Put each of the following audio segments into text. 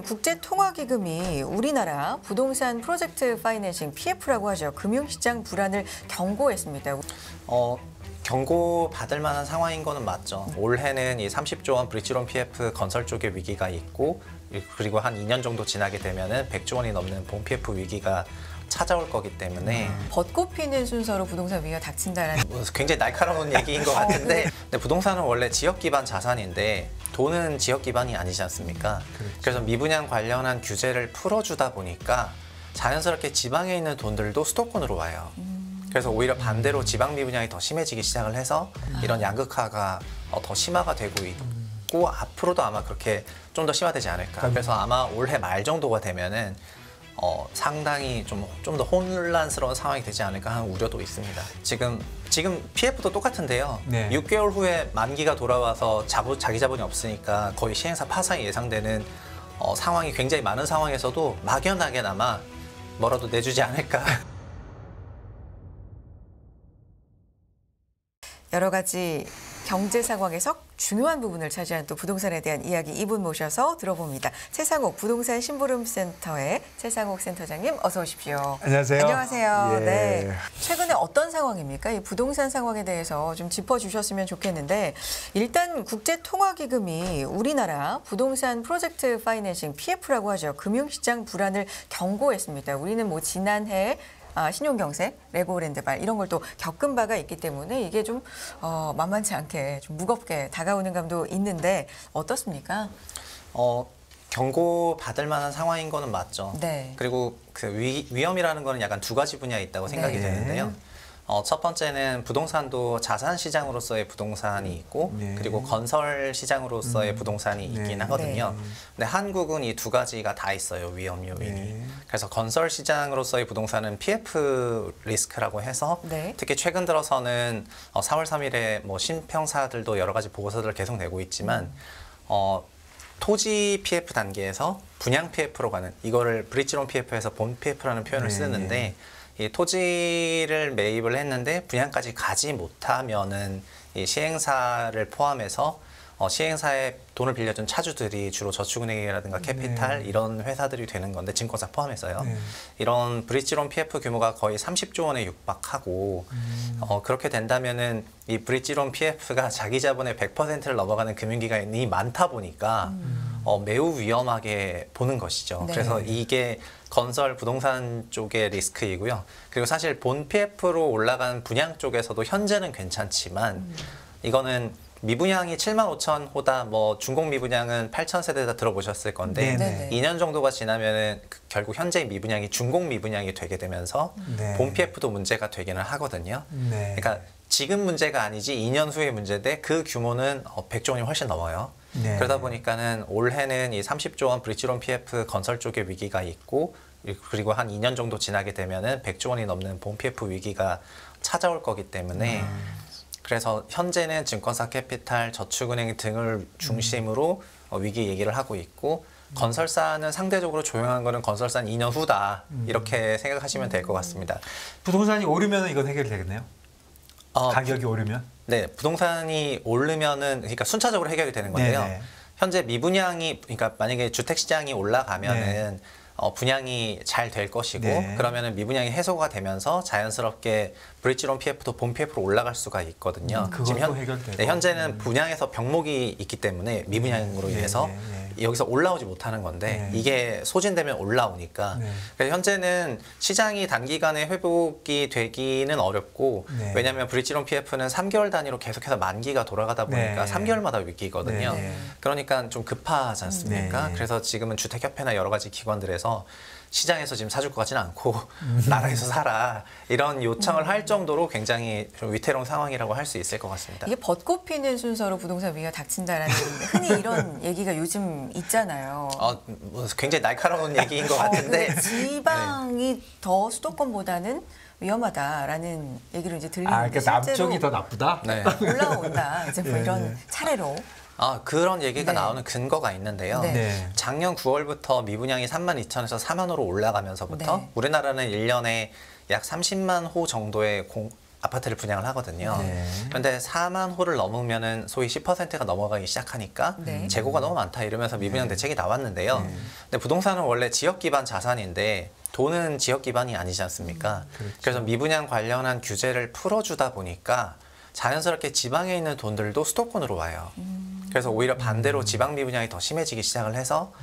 국제통화기금이 우리나라 부동산 프로젝트 파이낸싱 PF라고 하죠. 금융시장 불안을 경고했습니다. 경고받을 만한 상황인 거는 맞죠. 올해는 이 30조 원 브릿지론 PF 건설 쪽에 위기가 있고, 그리고 한 2년 정도 지나게 되면은 100조 원이 넘는 본 PF 위기가 찾아올 거기 때문에 벚꽃 피는 순서로 부동산 위기가 닥친다는 굉장히 날카로운 얘기인 것 같은데, 근데 부동산은 원래 지역 기반 자산인데 돈은 지역 기반이 아니지 않습니까? 그래서 미분양 관련한 규제를 풀어주다 보니까 자연스럽게 지방에 있는 돈들도 수도권으로 와요. 그래서 오히려 반대로 지방 미분양이 더 심해지기 시작을 해서 이런 양극화가 더 심화가 되고 있고, 앞으로도 아마 그렇게 좀 더 심화되지 않을까. 그래서 아마 올해 말 정도가 되면은 상당히 좀 더 혼란스러운 상황이 되지 않을까 하는 우려도 있습니다. 지금 PF도 똑같은데요. 네. 6개월 후에 만기가 돌아와서 자기 자본이 없으니까 거의 시행사 파산이 예상되는 상황이 굉장히 많은 상황에서도 막연하게나마 뭐라도 내주지 않을까. 여러 가지 경제 상황에서 중요한 부분을 차지하는 또 부동산에 대한 이야기 이분 모셔서 들어봅니다. 최상옥 부동산 심부름센터의 최상옥 센터장님 어서 오십시오. 안녕하세요. 안녕하세요. 예. 네. 최근에 어떤 상황입니까? 이 부동산 상황에 대해서 좀 짚어주셨으면 좋겠는데, 일단 국제통화기금이 우리나라 부동산 프로젝트 파이낸싱 PF라고 하죠. 금융시장 불안을 경고했습니다. 우리는 뭐 지난해 신용경색, 레고랜드발 이런 걸 또 겪은 바가 있기 때문에 이게 좀 만만치 않게 좀 무겁게 다가오는 감도 있는데 어떻습니까? 경고받을 만한 상황인 거는 맞죠. 네. 그리고 그 위험이라는 거는 약간 두 가지 분야에 있다고 생각이 네. 되는데요. 첫 번째는 부동산도 자산 시장으로서의 부동산이 있고, 네. 그리고 건설 시장으로서의 부동산이 있긴 하거든요. 근데 한국은 이 두 가지가 다 있어요, 위험 요인이. 네. 그래서 건설 시장으로서의 부동산은 PF 리스크라고 해서 네. 특히 최근 들어서는 4월 3일에 뭐 신평사들도 여러 가지 보고서들을 계속 내고 있지만 토지 PF 단계에서 분양 PF로 가는, 이거를 브릿지론 PF에서 본 PF라는 표현을 네. 쓰는데, 이 토지를 매입을 했는데 분양까지 가지 못하면은 이 시행사를 포함해서 시행사에 돈을 빌려준 차주들이 주로 저축은행이라든가 캐피탈 이런 회사들이 되는 건데, 증권사 포함해서요. 네. 이런 브릿지론 PF 규모가 거의 30조 원에 육박하고 그렇게 된다면은 이 브릿지론 PF가 자기 자본의 100%를 넘어가는 금융기관이 많다 보니까 매우 위험하게 보는 것이죠. 네. 그래서 이게 건설 부동산 쪽의 리스크이고요. 그리고 사실 본 PF로 올라간 분양 쪽에서도 현재는 괜찮지만 이거는 미분양이 75,000호다, 뭐 준공 미분양은 8,000세대 다 들어보셨을 건데, 네네. 2년 정도가 지나면은 결국 현재 미분양이 준공 미분양이 되게 되면서 네. 본 PF도 문제가 되기는 하거든요. 네. 그러니까 지금 문제가 아니지 2년 후의 문제인데 그 규모는 100조 원이 훨씬 넘어요. 네. 그러다 보니까는 올해는 이 30조 원 브릿지론 PF 건설 쪽에 위기가 있고, 그리고 한 2년 정도 지나게 되면은 100조 원이 넘는 본 PF 위기가 찾아올 거기 때문에 그래서 현재는 증권사 캐피탈, 저축은행 등을 중심으로 위기 얘기를 하고 있고, 건설사는 상대적으로 조용한 거는 건설사는 2년 후다, 이렇게 생각하시면 될 것 같습니다. 부동산이 오르면 이건 해결이 되겠네요. 가격이 오르면? 네, 부동산이 오르면은 그러니까 순차적으로 해결이 되는 건데요. 네네. 현재 미분양이, 그러니까 만약에 주택 시장이 올라가면은 분양이 잘 될 것이고, 네. 그러면은 미분양이 해소가 되면서 자연스럽게 브릿지론 PF도 본 PF로 올라갈 수가 있거든요. 그것도 해결되고. 현재는 분양에서 병목이 있기 때문에 미분양으로 인해서 여기서 올라오지 못하는 건데, 이게 소진되면 올라오니까. 그래서 현재는 시장이 단기간에 회복이 되기는 어렵고, 왜냐하면 브릿지론 PF는 3개월 단위로 계속해서 만기가 돌아가다 보니까 3개월마다 위기거든요. 그러니까 좀 급하지 않습니까? 그래서 지금은 주택협회나 여러 가지 기관들에서 시장에서 지금 사줄 것 같지는 않고 나라에서 사라, 이런 요청을 할 정도로 굉장히 좀 위태로운 상황이라고 할 수 있을 것 같습니다. 이게 벚꽃 피는 순서로 부동산 위기가 닥친다라는 흔히 이런 얘기가 요즘 있잖아요. 뭐 굉장히 날카로운 얘기인 것 같은데 지방이 더 수도권보다는 위험하다라는 얘기를 이제 들리는데, 그러니까 실제로 남쪽이 더 나쁘다? 네. 올라온다, 이제 뭐 이런 차례로. 그런 얘기가 네. 나오는 근거가 있는데요. 네. 작년 9월부터 미분양이 32,000에서 4만호로 올라가면서부터 네. 우리나라는 1년에 약 30만 호 정도의 아파트를 분양을 하거든요. 네. 그런데 4만 호를 넘으면은 소위 10%가 넘어가기 시작하니까 네. 재고가 너무 많다 이러면서 미분양 대책이 나왔는데요. 근데 부동산은 원래 지역 기반 자산인데 돈은 지역 기반이 아니지 않습니까? 그렇죠. 그래서 미분양 관련한 규제를 풀어주다 보니까 자연스럽게 지방에 있는 돈들도 수도권으로 와요. 그래서 오히려 반대로 지방 미분양이 더 심해지기 시작을 해서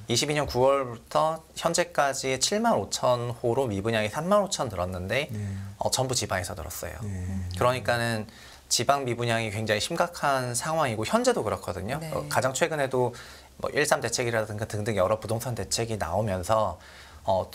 22년 9월부터 현재까지 7만 5천 호로 미분양이 3만 5천 늘었는데 전부 지방에서 늘었어요. 그러니까는 지방 미분양이 굉장히 심각한 상황이고 현재도 그렇거든요. 네. 가장 최근에도 뭐 13 대책이라든가 등등 여러 부동산 대책이 나오면서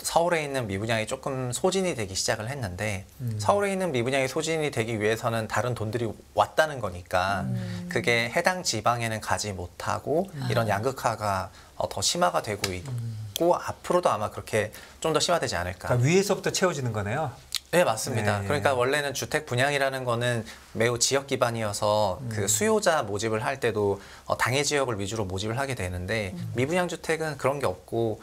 서울에 있는 미분양이 조금 소진이 되기 시작을 했는데 서울에 있는 미분양이 소진이 되기 위해서는 다른 돈들이 왔다는 거니까 그게 해당 지방에는 가지 못하고 이런 양극화가 더 심화가 되고 있고 앞으로도 아마 그렇게 좀 더 심화되지 않을까. 그러니까 위에서부터 채워지는 거네요. 네, 맞습니다. 네. 그러니까 원래는 주택 분양이라는 거는 매우 지역 기반이어서 그 수요자 모집을 할 때도 당해 지역을 위주로 모집을 하게 되는데 미분양 주택은 그런 게 없고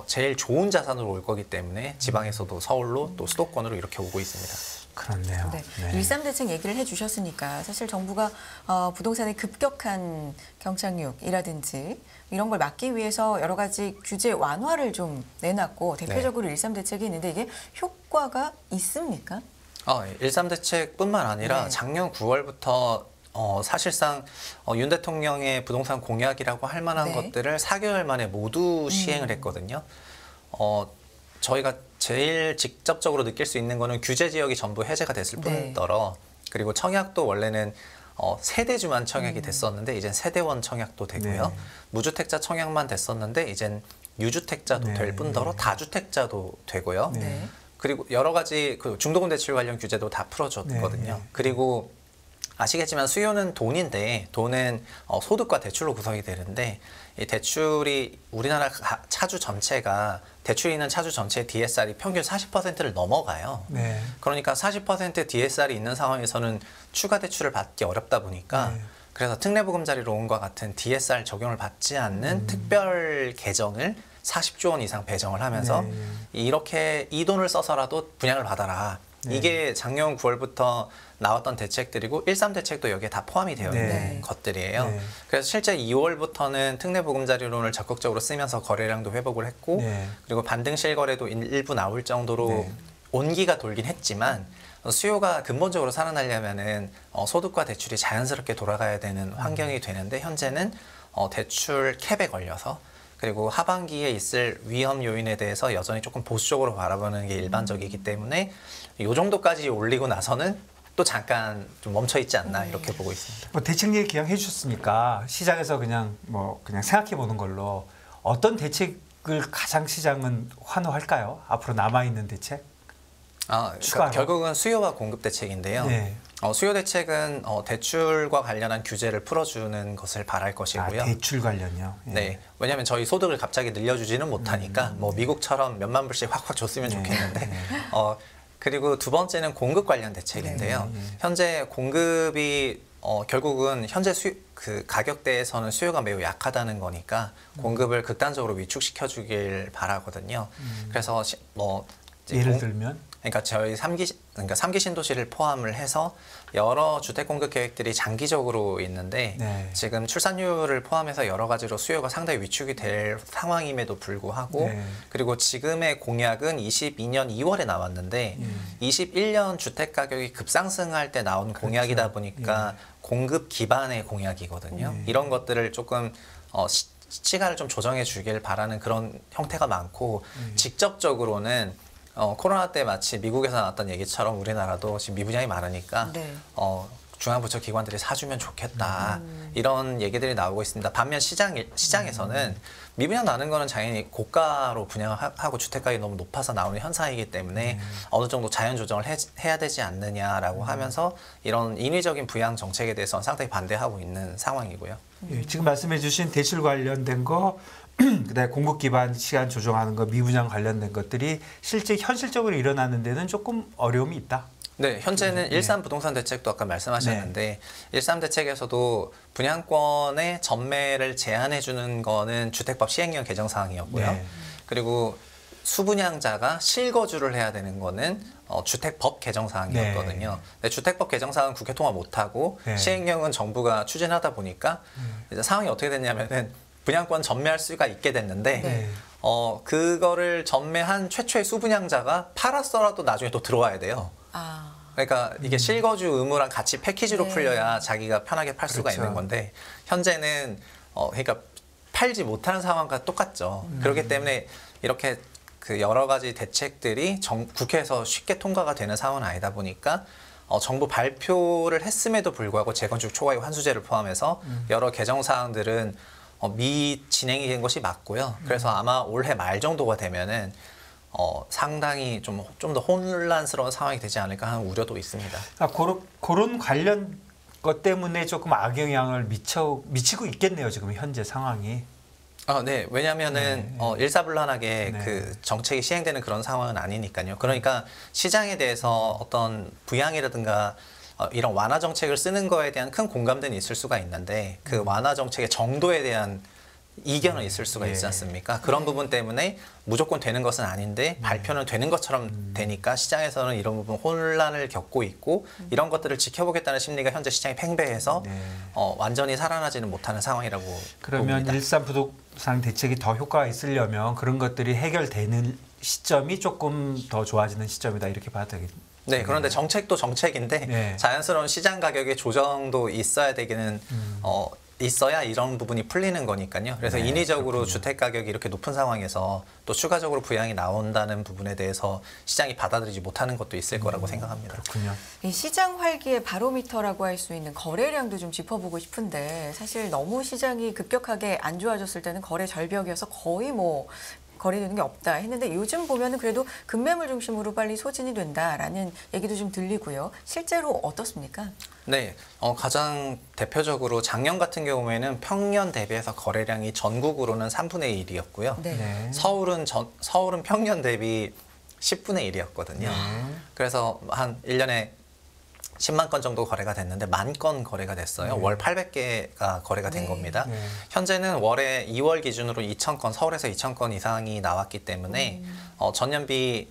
제일 좋은 자산으로 올 거기 때문에 지방에서도 서울로 또 수도권으로 이렇게 오고 있습니다. 그렇네요. 네. 네. 13 대책 얘기를 해주셨으니까 사실 정부가 부동산의 급격한 경착륙이라든지 이런 걸 막기 위해서 여러 가지 규제 완화를 좀 내놨고 대표적으로 13 대책이 있는데 이게 효과가 있습니까? 13 대책뿐만 아니라 네. 작년 9월부터 사실상 윤 대통령의 부동산 공약이라고 할 만한 네. 것들을 4개월 만에 모두 시행을 했거든요. 저희가 제일 직접적으로 느낄 수 있는 거는 규제 지역이 전부 해제가 됐을 네. 뿐더러 그리고 청약도 원래는 세대주만 청약이 됐었는데 이젠 세대원 청약도 되고요. 네. 무주택자 청약만 됐었는데 이젠 유주택자도 네. 될 뿐더러 다주택자도 되고요. 네. 그리고 여러 가지 그 중도금 대출 관련 규제도 다 풀어줬거든요. 네. 그리고 아시겠지만 수요는 돈인데 돈은 소득과 대출로 구성이 되는데 이 대출이 우리나라 차주 전체가 대출이 있는 차주 전체의 DSR이 평균 40%를 넘어가요. 네. 그러니까 40% DSR이 있는 상황에서는 추가 대출을 받기 어렵다 보니까 네. 그래서 특례보금자리론과 같은 DSR 적용을 받지 않는 특별 계정을 40조 원 이상 배정을 하면서 네. 이렇게 이 돈을 써서라도 분양을 받아라. 네. 이게 작년 9월부터 나왔던 대책들이고 13 대책도 여기에 다 포함이 되어 있는 네. 것들이에요. 네. 그래서 실제 2월부터는 특례보금자리론을 적극적으로 쓰면서 거래량도 회복을 했고 네. 그리고 반등 실거래도 일부 나올 정도로 네. 온기가 돌긴 했지만 수요가 근본적으로 살아나려면은 소득과 대출이 자연스럽게 돌아가야 되는 환경이 되는데 현재는 대출 캡에 걸려서 그리고 하반기에 있을 위험 요인에 대해서 여전히 조금 보수적으로 바라보는 게 일반적이기 때문에 이 정도까지 올리고 나서는 또 잠깐 좀 멈춰 있지 않나 이렇게 보고 있습니다. 뭐 대책 얘기 그냥 해주셨으니까 시장에서 그냥 생각해 보는 걸로 어떤 대책을 가장 시장은 환호할까요? 앞으로 남아 있는 대책? 그러니까 결국은 수요와 공급 대책인데요. 네. 수요 대책은 대출과 관련한 규제를 풀어주는 것을 바랄 것이고요. 대출 관련요. 예. 네, 왜냐하면 저희 소득을 갑자기 늘려주지는 못하니까 뭐 미국처럼 몇만 불씩 확확 줬으면 좋겠는데 그리고 두 번째는 공급 관련 대책인데요. 현재 공급이 결국은 현재 그 가격대에서는 수요가 매우 약하다는 거니까 공급을 극단적으로 위축시켜 주길 바라거든요. 그래서 예를 들면 그러니까 저희 3기 신도시를 포함을 해서 여러 주택 공급 계획들이 장기적으로 있는데 네. 지금 출산율을 포함해서 여러 가지로 수요가 상당히 위축이 될 상황임에도 불구하고 네. 그리고 지금의 공약은 22년 2월에 나왔는데 21년 주택 가격이 급상승할 때 나온 공약이다 보니까 공급 기반의 공약이거든요. 이런 것들을 조금 시간을 좀 조정해 주길 바라는 그런 형태가 많고 직접적으로는 코로나 때 마치 미국에서 나왔던 얘기처럼 우리나라도 지금 미분양이 많으니까 네. 중앙부처 기관들이 사주면 좋겠다 이런 얘기들이 나오고 있습니다. 반면 시장에서는 미분양 나는 거는 당연히 고가로 분양하고 주택가격이 너무 높아서 나오는 현상이기 때문에 어느 정도 자연 조정을 해야 되지 않느냐라고 하면서 이런 인위적인 부양 정책에 대해서는 상당히 반대하고 있는 상황이고요. 예, 지금 말씀해주신 대출 관련된 거, 그다음에 공급 기반 시간 조정하는 거, 미분양 관련된 것들이 실제 현실적으로 일어나는 데는 조금 어려움이 있다. 네, 현재는 13 부동산 대책도 아까 말씀하셨는데 13 대책에서도 분양권의 전매를 제한해 주는 거는 주택법 시행령 개정 사항이었고요. 네. 그리고 수분양자가 실거주를 해야 되는 거는 주택법 개정 사항이었거든요. 근데 주택법 개정 사항은 국회 통과 못하고 시행령은 정부가 추진하다 보니까 이제 상황이 어떻게 됐냐면은 분양권 전매할 수가 있게 됐는데 그거를 전매한 최초의 수분양자가 팔았더라도 나중에 또 들어와야 돼요. 그러니까 이게 실거주 의무랑 같이 패키지로 풀려야 자기가 편하게 팔 수가 있는 건데 현재는 그러니까 팔지 못하는 상황과 똑같죠. 그렇기 때문에 이렇게 그 여러 가지 대책들이 국회에서 쉽게 통과가 되는 상황은 아니다 보니까 정부 발표를 했음에도 불구하고 재건축 초과이익 환수제를 포함해서 여러 개정 사항들은 미진행이 된 것이 맞고요. 그래서 아마 올해 말 정도가 되면은 상당히 좀 더 혼란스러운 상황이 되지 않을까 하는 우려도 있습니다. 그런 관련 것 때문에 조금 악영향을 미치고 있겠네요. 지금 현재 상황이. 네. 왜냐하면은 일사불란하게 그 정책이 시행되는 그런 상황은 아니니까요. 그러니까 시장에 대해서 어떤 부양이라든가 이런 완화 정책을 쓰는 거에 대한 큰 공감대는 있을 수가 있는데 그 완화 정책의 정도에 대한 이견은 있을 수가 있지 않습니까? 그런 부분 때문에 무조건 되는 것은 아닌데 발표는 되는 것처럼 되니까 시장에서는 이런 부분 혼란을 겪고 있고 이런 것들을 지켜보겠다는 심리가 현재 시장이 팽배해서 완전히 살아나지는 못하는 상황이라고 그러면 봅니다. 일산 부동산 대책이 더 효과가 있으려면 그런 것들이 해결되는 시점이 조금 더 좋아지는 시점이다 이렇게 봐도 되겠네요. 네, 그런데 정책도 정책인데 자연스러운 시장 가격의 조정도 있어야 되기는 있어야 이런 부분이 풀리는 거니까요. 그래서 인위적으로 그렇군요. 주택 가격이 이렇게 높은 상황에서 또 추가적으로 부양이 나온다는 부분에 대해서 시장이 받아들이지 못하는 것도 있을 거라고 생각합니다. 그렇군요. 이 시장 활기의 바로미터라고 할 수 있는 거래량도 좀 짚어보고 싶은데 사실 너무 시장이 급격하게 안 좋아졌을 때는 거래 절벽이어서 거의 뭐 거래되는 게 없다 했는데 요즘 보면은 그래도 급매물 중심으로 빨리 소진이 된다라는 얘기도 좀 들리고요. 실제로 어떻습니까? 네, 가장 대표적으로 작년 같은 경우에는 평년 대비해서 거래량이 전국으로는 3분의 1이었고요. 서울은 평년 대비 10분의 1이었거든요. 그래서 한 1년에 10만 건 정도 거래가 됐는데 10,000건 거래가 됐어요. 월 800개가 거래가 된 겁니다. 현재는 월에 2월 기준으로 2,000건, 서울에서 2,000건 이상이 나왔기 때문에 전년비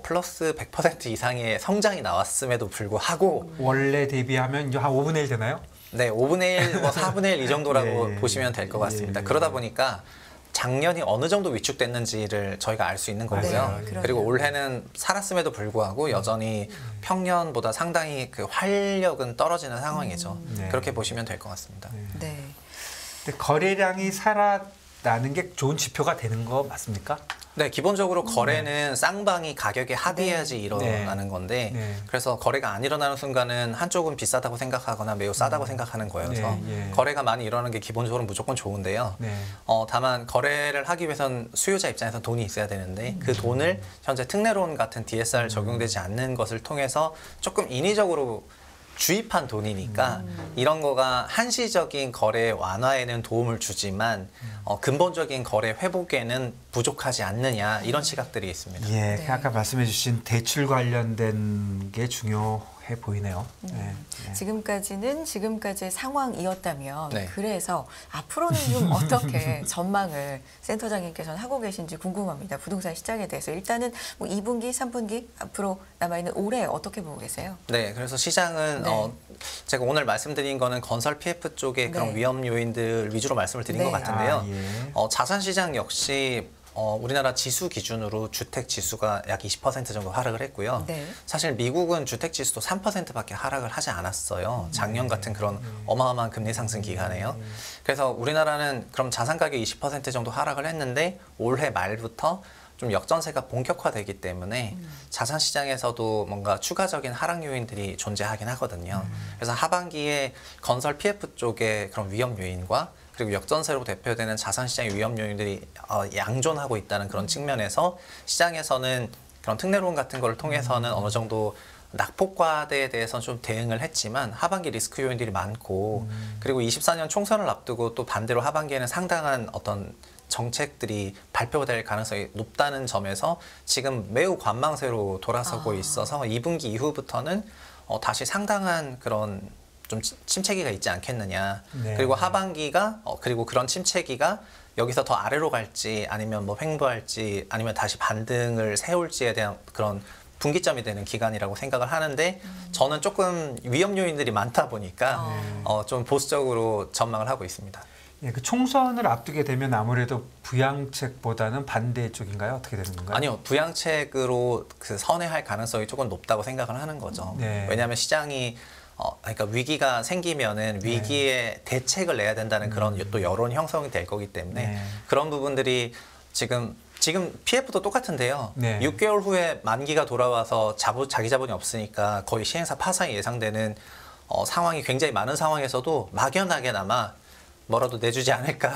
플러스 100% 이상의 성장이 나왔음에도 불구하고 원래 대비하면 한 5분의 1 되나요? 네, 5분의 1, 4분의 1 이 정도라고 보시면 될 것 같습니다. 그러다 보니까 작년이 어느 정도 위축됐는지를 저희가 알 수 있는 거고요. 그리고 올해는 살았음에도 불구하고 여전히 평년보다 상당히 그 활력은 떨어지는 상황이죠. 그렇게 보시면 될 것 같습니다. 근데 거래량이 살아나는 게 좋은 지표가 되는 거 맞습니까? 네, 기본적으로 거래는 쌍방이 가격에 합의해야지 일어나는 건데 그래서 거래가 안 일어나는 순간은 한쪽은 비싸다고 생각하거나 매우 싸다고 생각하는 거여서 거래가 많이 일어나는 게 기본적으로 무조건 좋은데요. 다만 거래를 하기 위해선 수요자 입장에서 돈이 있어야 되는데 그 돈을 현재 특례론 같은 DSR 적용되지 않는 것을 통해서 조금 인위적으로 주입한 돈이니까 이런 거가 한시적인 거래 완화에는 도움을 주지만 근본적인 거래 회복에는 부족하지 않느냐 이런 시각들이 있습니다. 예, 아까 말씀해 주신 대출 관련된 게 중요해 보이네요. 지금까지는 지금까지의 상황이었다면 그래서 앞으로는 좀 어떻게 전망을 센터장님께서는 하고 계신지 궁금합니다. 부동산 시장에 대해서 일단은 뭐 2분기, 3분기 앞으로 남아있는 올해 어떻게 보고 계세요? 네, 그래서 시장은 제가 오늘 말씀드린 거는 건설 PF 쪽의 그런 위험 요인들 위주로 말씀을 드린 것 같은데요. 자산 시장 역시 우리나라 지수 기준으로 주택 지수가 약 20% 정도 하락을 했고요. 사실 미국은 주택 지수도 3%밖에 하락을 하지 않았어요. 작년 같은 그런 어마어마한 금리 상승 기간에요. 그래서 우리나라는 그럼 자산 가격이 20% 정도 하락을 했는데 올해 말부터 좀 역전세가 본격화되기 때문에 자산 시장에서도 뭔가 추가적인 하락 요인들이 존재하긴 하거든요. 그래서 하반기에 건설 PF 쪽의 그런 위험 요인과 그리고 역전세로 대표되는 자산시장의 위험 요인들이 양존하고 있다는 그런 측면에서 시장에서는 그런 특례론 같은 걸 통해서는 어느 정도 낙폭과대에 대해서는 좀 대응을 했지만 하반기 리스크 요인들이 많고 그리고 24년 총선을 앞두고 또 반대로 하반기에는 상당한 어떤 정책들이 발표될 가능성이 높다는 점에서 지금 매우 관망세로 돌아서고 있어서 2분기 이후부터는 다시 상당한 그런 좀 침체기가 있지 않겠느냐. 그리고 하반기가 그리고 그런 침체기가 여기서 더 아래로 갈지 아니면 뭐 횡보할지 아니면 다시 반등을 세울지에 대한 그런 분기점이 되는 기간이라고 생각을 하는데 저는 조금 위험 요인들이 많다 보니까 좀 보수적으로 전망을 하고 있습니다. 예, 그 총선을 앞두게 되면 아무래도 부양책보다는 반대 쪽인가요? 어떻게 되는 건가요? 아니요, 부양책으로 그 선회할 가능성이 조금 높다고 생각을 하는 거죠. 네. 왜냐하면 시장이 그러니까 위기가 생기면은 위기에 대책을 내야 된다는 그런 또 여론 형성이 될 거기 때문에 네. 그런 부분들이 지금 PF도 똑같은데요. 네. 6개월 후에 만기가 돌아와서 자기 자본이 없으니까 거의 시행사 파산이 예상되는 상황이 굉장히 많은 상황에서도 막연하게나마 뭐라도 내주지 않을까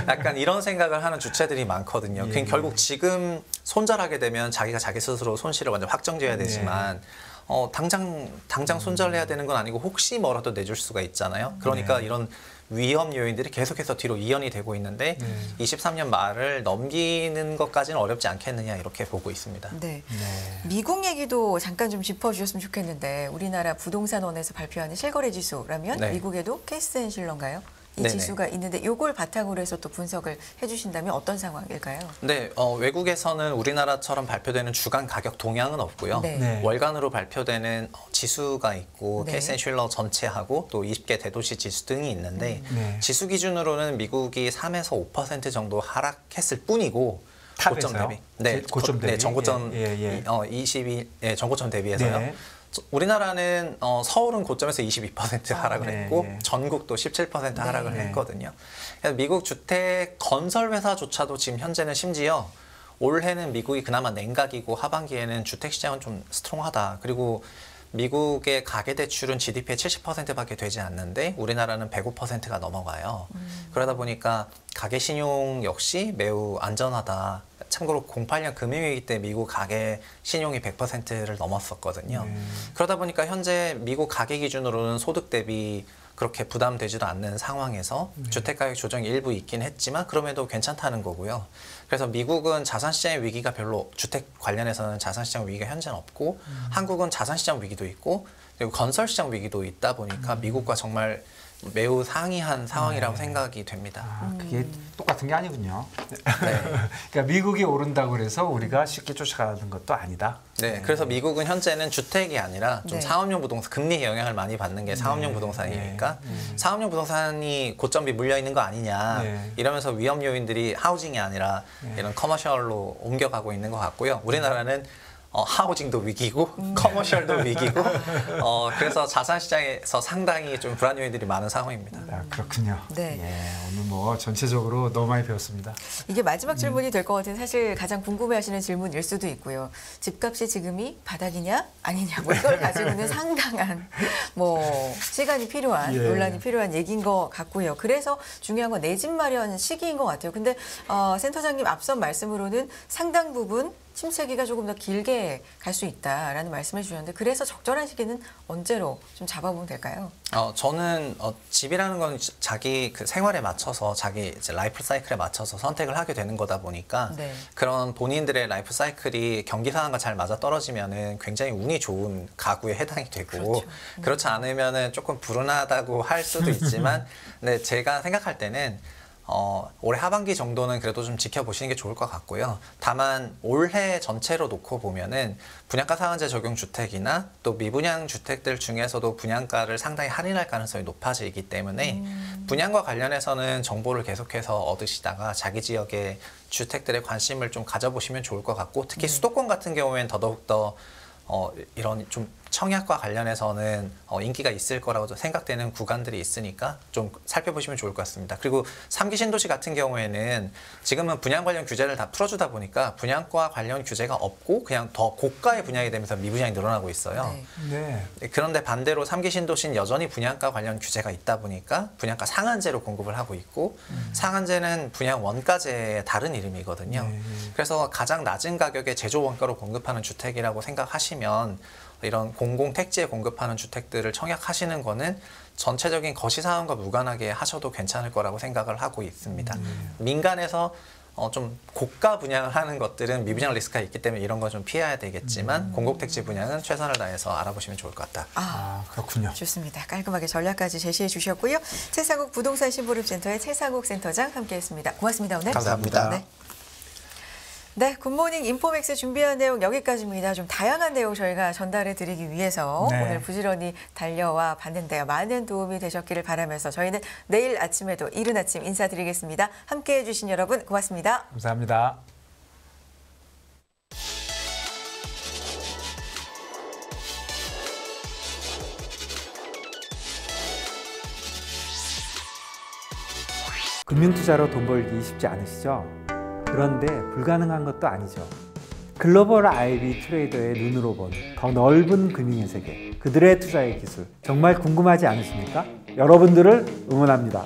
약간 이런 생각을 하는 주체들이 많거든요. 예. 그냥 결국 지금 손절하게 되면 자기가 자기 스스로 손실을 완전 확정지어야 되지만 당장 손절해야 되는 건 아니고 혹시 뭐라도 내줄 수가 있잖아요. 그러니까 이런 위험 요인들이 계속해서 뒤로 이연이 되고 있는데 23년 말을 넘기는 것까지는 어렵지 않겠느냐 이렇게 보고 있습니다. 네. 네. 미국 얘기도 잠깐 좀 짚어주셨으면 좋겠는데 우리나라 부동산원에서 발표하는 실거래 지수라면 네. 미국에도 캐스앤실러인가요? 이 네네. 지수가 있는데 이걸 바탕으로 해서 또 분석을 해주신다면 어떤 상황일까요? 네, 외국에서는 우리나라처럼 발표되는 주간 가격 동향은 없고요. 네. 네. 월간으로 발표되는 지수가 있고 네. 캐스앤실러 전체하고 또 20개 대도시 지수 등이 있는데 네. 지수 기준으로는 미국이 3에서 5% 정도 하락했을 뿐이고 고점 탑에서요? 대비. 네, 고점 대비? 네, 전고점 예. 22 전고점 대비해서요. 네. 우리나라는 서울은 고점에서 22% 하락을 네, 했고 네. 전국도 17% 하락을 네. 했거든요. 그래서 미국 주택 건설 회사조차도 지금 현재는 심지어 올해는 미국이 그나마 냉각이고 하반기에는 주택 시장은 좀 스트롱하다. 그리고 미국의 가계 대출은 GDP의 70%밖에 되지 않는데 우리나라는 105%가 넘어가요. 그러다 보니까 가계 신용 역시 매우 안전하다. 참고로 08년 금융위기 때 미국 가계 신용이 100%를 넘었었거든요. 그러다 보니까 현재 미국 가계 기준으로는 소득 대비 그렇게 부담되지도 않는 상황에서 주택가격 조정이 일부 있긴 했지만 그럼에도 괜찮다는 거고요. 그래서 미국은 자산시장의 위기가 별로 주택 관련해서는 자산시장 위기가 현재는 없고 한국은 자산시장 위기도 있고 그리고 건설시장 위기도 있다 보니까 미국과 정말 매우 상이한 상황이라고 생각이 됩니다. 아, 그게 똑같은 게 아니군요. 네. 그러니까 미국이 오른다고 그래서 우리가 쉽게 쫓아가는 것도 아니다. 네, 그래서 미국은 현재는 주택이 아니라 좀 네. 상업용 부동산, 금리의 영향을 많이 받는 게 상업용 부동산이니까 상업용 부동산이 고점비 물려 있는 거 아니냐 네. 이러면서 위험 요인들이 하우징이 아니라 이런 커머셜로 옮겨가고 있는 것 같고요. 우리나라는 하우징도 위기고 커머셜도 위기고 그래서 자산 시장에서 상당히 좀 불안 요인들이 많은 상황입니다. 아, 그렇군요. 네. 예, 오늘 뭐 전체적으로 너무 많이 배웠습니다. 이게 마지막 질문이 될 것 같은 사실 가장 궁금해하시는 질문일 수도 있고요. 집값이 지금이 바닥이냐 아니냐 뭐 이걸 가지고는 상당한 뭐 시간이 필요한 예. 논란이 필요한 얘기인 것 같고요. 그래서 중요한 건 내 집 마련 시기인 것 같아요. 근데 센터장님 앞선 말씀으로는 상당 부분 침체기가 조금 더 길게 갈 수 있다라는 말씀을 주셨는데 그래서 적절한 시기는 언제로 좀 잡아보면 될까요? 저는 집이라는 건 자기 그 생활에 맞춰서 자기 이제 라이프 사이클에 맞춰서 선택을 하게 되는 거다 보니까 네. 그런 본인들의 라이프 사이클이 경기 상황과 잘 맞아 떨어지면은 굉장히 운이 좋은 가구에 해당이 되고 그렇죠. 그렇지 않으면은 조금 불운하다고 할 수도 있지만 근데 제가 생각할 때는 올해 하반기 정도는 그래도 좀 지켜보시는 게 좋을 것 같고요. 다만 올해 전체로 놓고 보면은 분양가 상한제 적용 주택이나 또 미분양 주택들 중에서도 분양가를 상당히 할인할 가능성이 높아지기 때문에 분양과 관련해서는 정보를 계속해서 얻으시다가 자기 지역의 주택들에 관심을 좀 가져보시면 좋을 것 같고 특히 수도권 같은 경우에는 더더욱더 이런 좀 청약과 관련해서는 인기가 있을 거라고 생각되는 구간들이 있으니까 좀 살펴보시면 좋을 것 같습니다. 그리고 3기 신도시 같은 경우에는 지금은 분양 관련 규제를 다 풀어주다 보니까 분양과 관련 규제가 없고 그냥 더 고가의 분양이 되면서 미분양이 늘어나고 있어요. 네. 네. 그런데 반대로 3기 신도시는 여전히 분양가 관련 규제가 있다 보니까 분양가 상한제로 공급을 하고 있고 상한제는 분양 원가제의 다른 이름이거든요. 그래서 가장 낮은 가격에 제조 원가로 공급하는 주택이라고 생각하시면 이런 공공 택지에 공급하는 주택들을 청약하시는 거는 전체적인 거시 상황과 무관하게 하셔도 괜찮을 거라고 생각을 하고 있습니다. 민간에서 좀 고가 분양을 하는 것들은 미분양 리스크가 있기 때문에 이런 거 좀 피해야 되겠지만 공공택지 분양은 최선을 다해서 알아보시면 좋을 것 같다. 그렇군요. 좋습니다. 깔끔하게 전략까지 제시해 주셨고요. 최상욱 부동산 심보름센터의 최상욱 센터장 함께했습니다. 고맙습니다. 오늘. 감사합니다. 네, 굿모닝 인포맥스 준비한 내용 여기까지입니다. 좀 다양한 내용 저희가 전달해 드리기 위해서 네. 오늘 부지런히 달려와 봤는데요. 많은 도움이 되셨기를 바라면서 저희는 내일 아침에도 이른 아침 인사드리겠습니다. 함께해 주신 여러분 고맙습니다. 감사합니다. 금융투자로 돈 벌기 쉽지 않으시죠? 그런데 불가능한 것도 아니죠. 글로벌 IB 트레이더의 눈으로 본 더 넓은 금융의 세계, 그들의 투자의 기술 정말 궁금하지 않으십니까? 여러분들을 응원합니다.